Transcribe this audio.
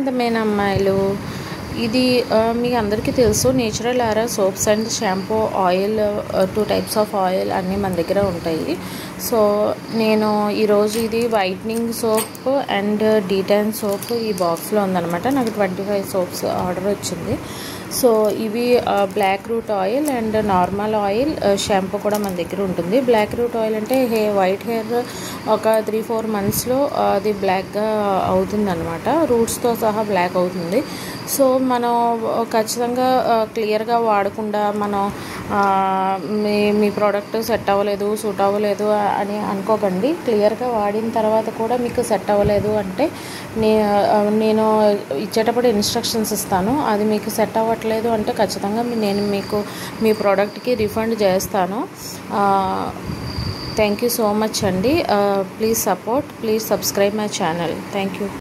అందమైన అమ్మాయిలు ఇది మీకు అందరికీ తెలుసు natural aura soaps and shampoo oil 2 types of oil అన్నీ మన దగ్గర ఉంటాయి. సో నేను ఈరోజు ఇది whitening soap and detan soap ఈ బాక్స్లో ఉందన్నమాట. నాకు 25 సోప్స్ ఆర్డర్ వచ్చింది. సో ఇవి black root oil and normal oil shampoo కూడా మన దగ్గర ఉంటుంది. బ్లాక్ రూట్ ఆయిల్ అంటే వైట్ హెయిర్ ఒక 3-4 మంత్స్లో అది బ్లాక్గా అవుతుంది అనమాట. రూట్స్తో సహా బ్లాక్ అవుతుంది. సో మనం ఖచ్చితంగా క్లియర్గా వాడకుండా మనం మీ ప్రోడక్ట్ సెట్ అవ్వలేదు, సూట్ అవ్వలేదు అని అనుకోకండి. క్లియర్గా వాడిన తర్వాత కూడా మీకు సెట్ అవ్వలేదు అంటే నేను ఇచ్చేటప్పుడు ఇన్స్ట్రక్షన్స్ ఇస్తాను. అది మీకు సెట్ అవ్వట్లేదు అంటే ఖచ్చితంగా నేను మీకు మీ ప్రోడక్ట్కి రిఫండ్ చేస్తాను. థ్యాంక్ యూ సో మచ్ అండి. Please support, please subscribe my channel. Thank you.